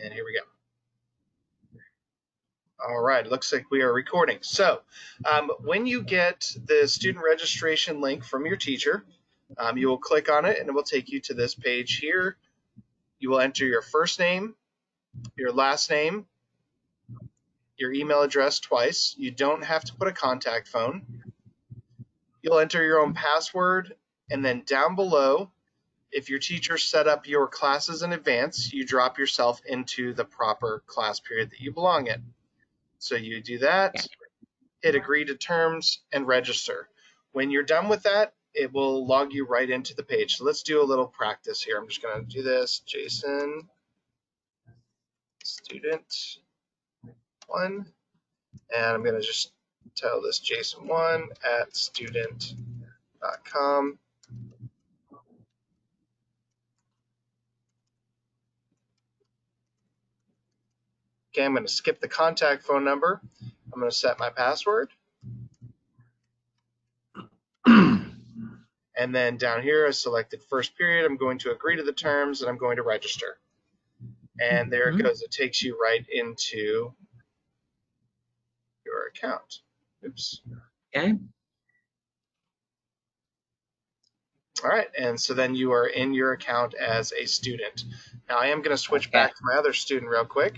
And here we go. All right, looks like we are recording. So when you get the student registration link from your teacher, you will click on it and it will take you to this page here. You will enter your first name, your last name, your email address twice. You don't have to put a contact phone. You'll enter your own password, and then down below, if your teacher set up your classes in advance, you drop yourself into the proper class period that you belong in. So you do that, hit agree to terms, and register. When you're done with that, it will log you right into the page. So let's do a little practice here. I'm just going to do this. Jason, student 1, and I'm going to just tell this Jason1 at student.com. Okay, I'm going to skip the contact phone number. I'm going to set my password. And then down here, I selected first period. I'm going to agree to the terms, and I'm going to register. And there it goes. It takes you right into your account. Oops. Okay. All right, and so then you are in your account as a student. Now I am going to switch back to my other student real quick.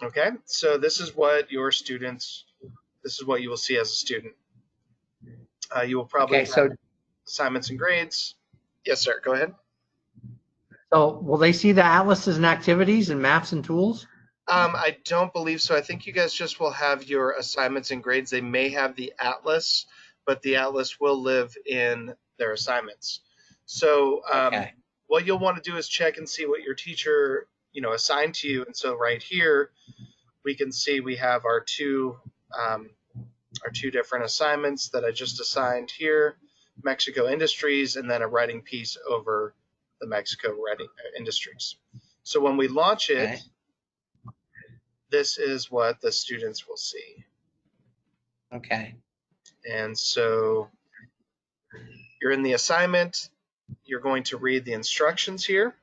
Okay, so this is what your students, this is what you will see as a student. You will probably have assignments and grades. Yes, sir, go ahead. So will they see the atlases and activities and maps and tools? I don't believe so. I think you guys just will have your assignments and grades. They may have the atlas, but the atlas will live in their assignments. So what you'll want to do is check and see what your teacher, assigned to you. And so right here, we can see we have our two different assignments that I just assigned here, Mexico Industries, and then a writing piece over the Mexico writing Industries. So when we launch it, this is what the students will see. Okay. And so you're in the assignment. You're going to read the instructions here.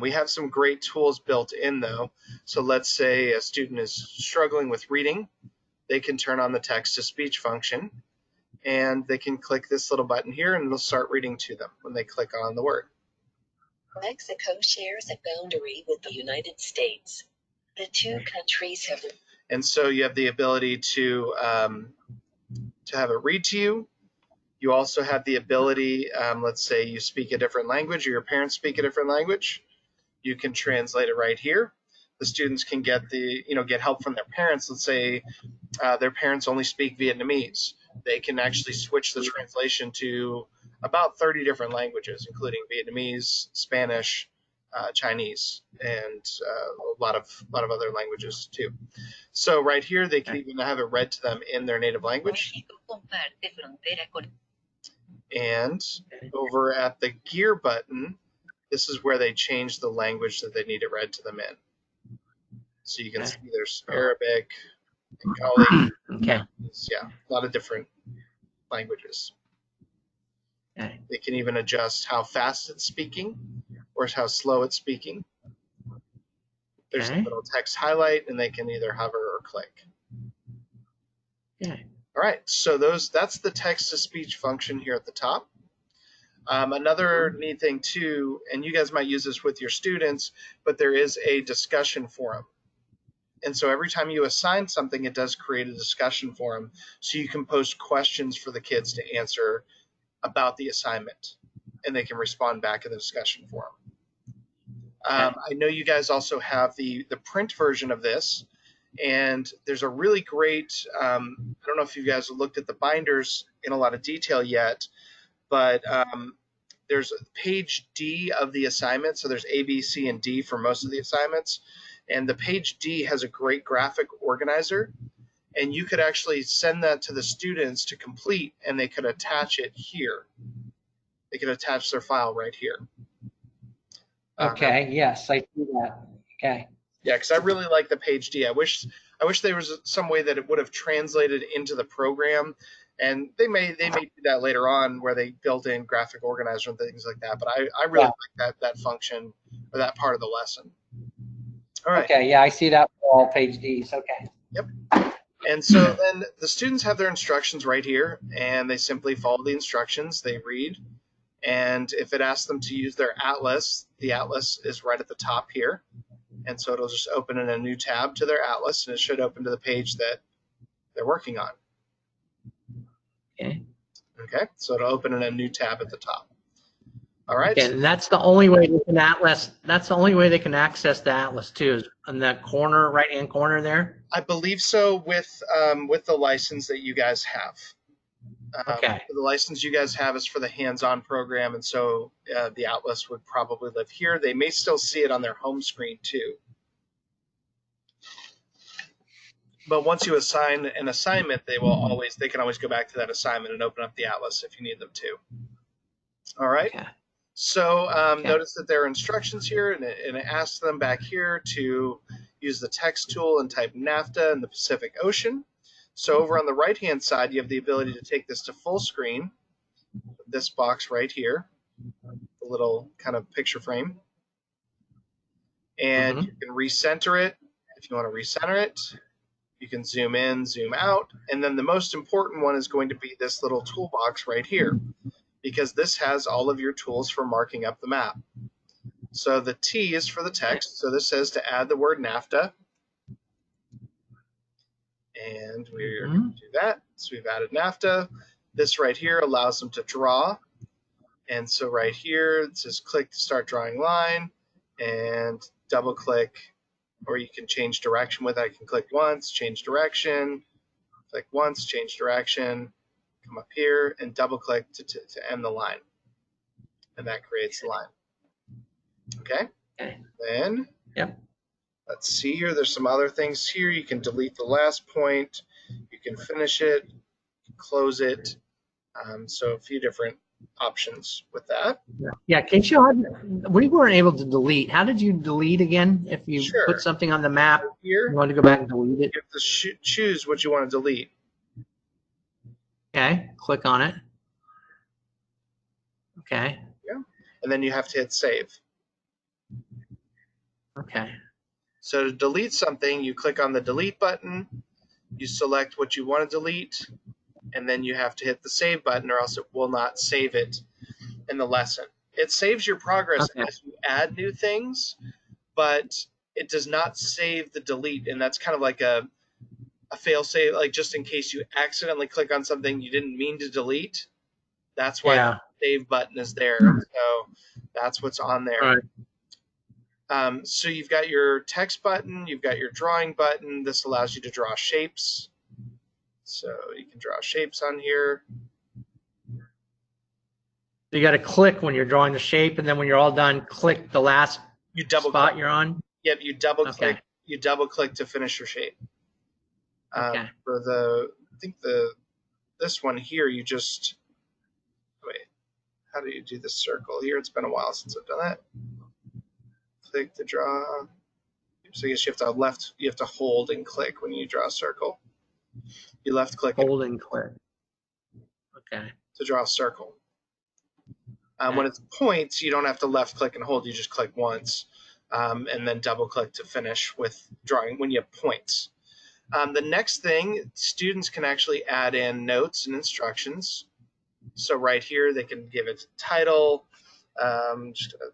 We have some great tools built in, though. So let's say a student is struggling with reading. They can turn on the text-to-speech function, and they can click this little button here, and it'll start reading to them when they click on the word. Mexico shares a boundary with the United States. The two countries have... And so you have the ability to have it read to you. You also have the ability, let's say you speak a different language or your parents speak a different language. You can translate it right here. The students can get get help from their parents. Let's say their parents only speak Vietnamese. They can actually switch the translation to about 30 different languages, including Vietnamese, Spanish, Chinese, and a lot of other languages too. So right here, they can even have it read to them in their native language. And over at the gear button, this is where they change the language that they need it read to them in. So you can see there's Arabic, Bengali, yeah, a lot of different languages. They can even adjust how fast it's speaking or how slow it's speaking. There's a little text highlight, and they can either hover or click. All right, so that's the text-to-speech function here at the top. Another neat thing too, and you guys might use this with your students, but there is a discussion forum. And so every time you assign something, it does create a discussion forum, so you can post questions for the kids to answer about the assignment, and they can respond back in the discussion forum. I know you guys also have the print version of this, and there's a really great, I don't know if you guys have looked at the binders in a lot of detail yet, but there's page D of the assignment, so there's A, B, C, and D for most of the assignments, and the page D has a great graphic organizer, and you could actually send that to the students to complete, and they could attach it here. They could attach their file right here. Okay, yes, I see that. Okay. Yeah, because I really like the page D. I wish there was some way that it would have translated into the program And they may do that later on where they build in graphic organizer and things like that. But I really like that function or that part of the lesson. All right. Okay, yeah, I see that for all page Ds. Okay. Yep. And so then the students have their instructions right here, and they simply follow the instructions. They read, and if it asks them to use their atlas, the atlas is right at the top here. And so it'll just open in a new tab to their atlas, and it should open to the page that they're working on. Okay. Okay, so it'll open in a new tab at the top. All right. Okay, and that's the only way they can atlas. That's the only way they can access the atlas too, is in that corner, right-hand corner there. I believe so with the license that you guys have. Okay. The license you guys have is for the hands-on program, and so the atlas would probably live here. They may still see it on their home screen too. But once you assign an assignment, they can always go back to that assignment and open up the atlas if you need them to. All right. Okay. So notice that there are instructions here, and it asks them back here to use the text tool and type NAFTA in the Pacific Ocean. So over on the right-hand side, you have the ability to take this to full screen, this box right here, the little kind of picture frame. And you can recenter it if you want to recenter it. You can zoom in, zoom out. And then the most important one is going to be this little toolbox right here, because this has all of your tools for marking up the map. So the T is for the text. So this says to add the word NAFTA. And we're going to do that. So we've added NAFTA. This right here allows them to draw. And so right here, it says click to start drawing line, and double click, or you can change direction with it. I can click once, change direction, click once, change direction, come up here and double click to end the line. And that creates the line. Okay? Then, let's see here. There's some other things here. You can delete the last point. You can finish it, you can close it. So a few different options with that. Yeah, can you show, we weren't able to delete. How did you delete again? If you put something on the map, here, you want to go back and delete it? You have to choose what you want to delete. Okay, click on it. Okay. Yeah. And then you have to hit save. Okay. So to delete something, you click on the delete button, you select what you want to delete, and then you have to hit the save button or else it will not save it in the lesson. It saves your progress as you add new things, but it does not save the delete, and that's kind of like a fail save, like just in case you accidentally click on something you didn't mean to delete. That's why the save button is there. So that's what's on there. All right. So you've got your text button, you've got your drawing button. This allows you to draw shapes. So you can draw shapes on here. You got to click when you're drawing the shape, and then when you're all done, click the last spot you're on. Yep, you double click. You double click to finish your shape. For the, I think this one here, you just wait. How do you do the circle here? It's been a while since I've done that. Click to draw. So I guess you have to hold and click when you draw a circle. You left click. Hold and click. Okay. To draw a circle. When it's points, you don't have to left click and hold. You just click once, and then double click to finish with drawing when you have points. The next thing, students can actually add in notes and instructions. So right here, they can give it a title. Just gonna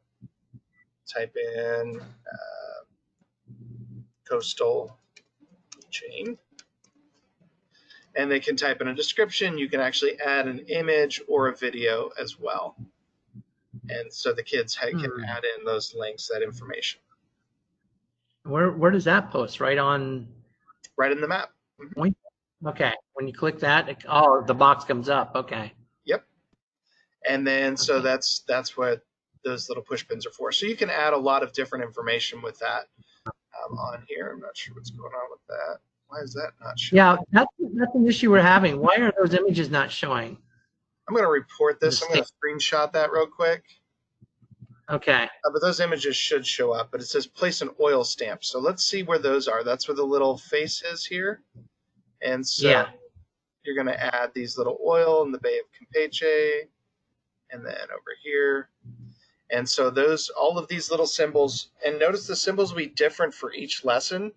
type in coastal chain. And they can type in a description. You can actually add an image or a video as well. And so the kids can add in those links, that information. Where does that post? Right on? Right in the map. Okay. When you click that, the box comes up. Okay. Yep. And then so that's what those little push pins are for. So you can add a lot of different information with that on here. I'm not sure what's going on with that. Why is that not showing? Yeah, that's an issue we're having. Why are those images not showing? I'm going to report this. I'm going to screenshot that real quick. Okay. But those images should show up. But it says place an oil stamp. So let's see where those are. That's where the little face is here. And so you're going to add these little oil in the Bay of Campeche, and then over here. And so all of these little symbols, and notice the symbols will be different for each lesson.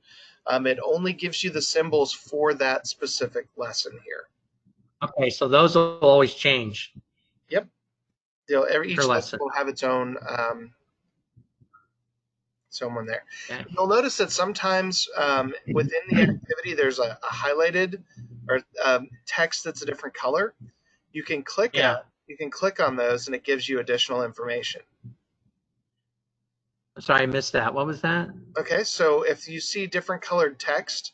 It only gives you the symbols for that specific lesson here. Okay, so those will always change. Yep. Each lesson will have its own one there. Okay. You'll notice that sometimes within the activity there's a highlighted or text that's a different color. You can click on those and it gives you additional information. Sorry, I missed that. What was that? Okay, so if you see different colored text,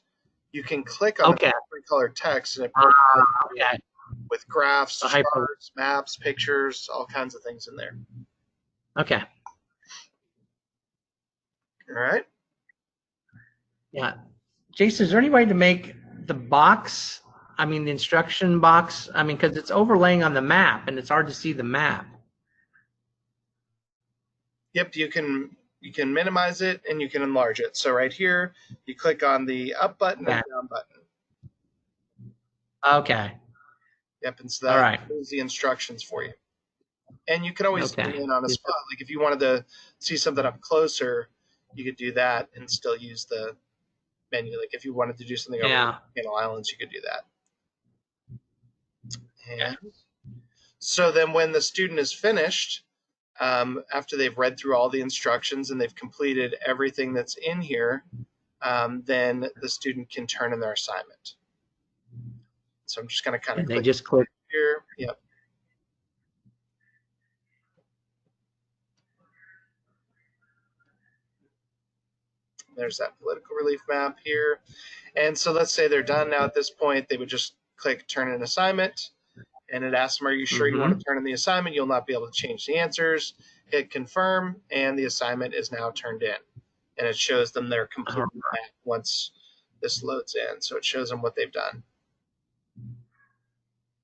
you can click on the different colored text and it provides with graphs, charts, maps, pictures, all kinds of things in there. Okay. All right. Yeah. Jason, is there any way to make the box, the instruction box, because it's overlaying on the map and it's hard to see the map. Yep, you can minimize it and you can enlarge it. So right here, you click on the up button and down button. Okay. Yep, and so that is the instructions for you. And you can always zoom in on a spot. Like if you wanted to see something up closer, you could do that and still use the menu. Like if you wanted to do something over Channel Islands, you could do that. And so then when the student is finished, after they've read through all the instructions and they've completed everything that's in here, then the student can turn in their assignment. So I'm just going to kind of click here. Yep. There's that political relief map here. And so let's say they're done now at this point, they would just click turn in assignment. And it asks them, are you sure you want to turn in the assignment? You'll not be able to change the answers. Hit confirm, and the assignment is now turned in. And it shows them their complete map once this loads in. So it shows them what they've done.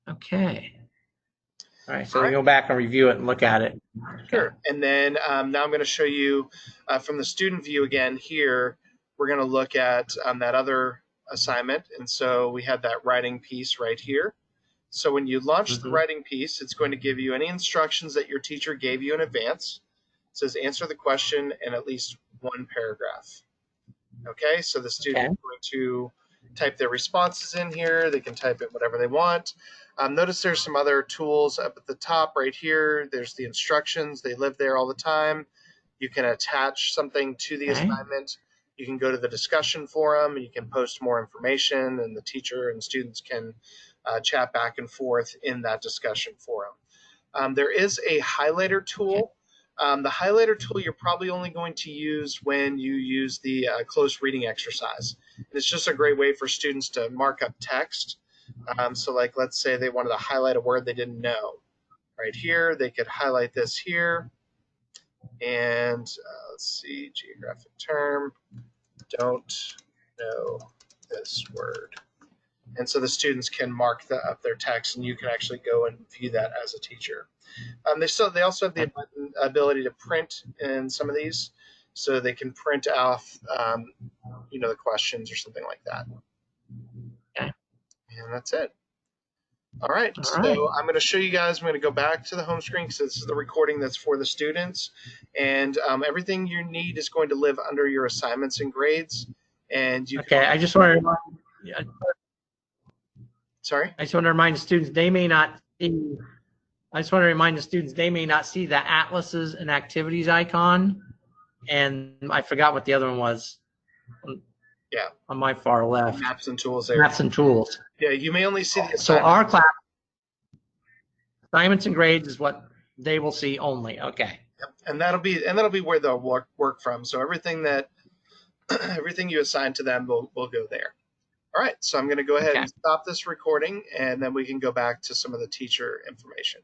Okay. All right, so we go back and review it and look at it. Sure. And then now I'm going to show you from the student view again here, we're going to look at that other assignment. And so we have that writing piece right here. So when you launch the writing piece, it's going to give you any instructions that your teacher gave you in advance. It says answer the question in at least one paragraph. Okay, so the student is going to type their responses in here. They can type in whatever they want. Notice there's some other tools up at the top right here. There's the instructions. They live there all the time. You can attach something to the assignment. You can go to the discussion forum and you can post more information, and the teacher and students can chat back and forth in that discussion forum. There is a highlighter tool. The highlighter tool you're probably only going to use when you use the close reading exercise. And it's just a great way for students to mark up text. So like let's say they wanted to highlight a word they didn't know. Right here, they could highlight this here. And let's see, geographic term, don't know this word. And so the students can mark up their text, and you can actually go and view that as a teacher. They also have the ability to print in some of these, so they can print off, the questions or something like that. Okay. And that's it. All right. So I'm going to show you guys. I'm going to go back to the home screen because this is the recording that's for the students, and everything you need is going to live under your assignments and grades. And you. Okay. I just want to remind. Sorry? I just want to remind the students they may not see. I just want to remind the students they may not see the atlases and activities icon, and I forgot what the other one was. Yeah. On my far left. Maps and tools there. Maps and tools. Yeah, you may only see the So our class assignments and grades is what they will see only. Okay. Yep. And that'll be where they'll work from. So everything you assign to them will go there. All right, so I'm going to go ahead and stop this recording, and then we can go back to some of the teacher information.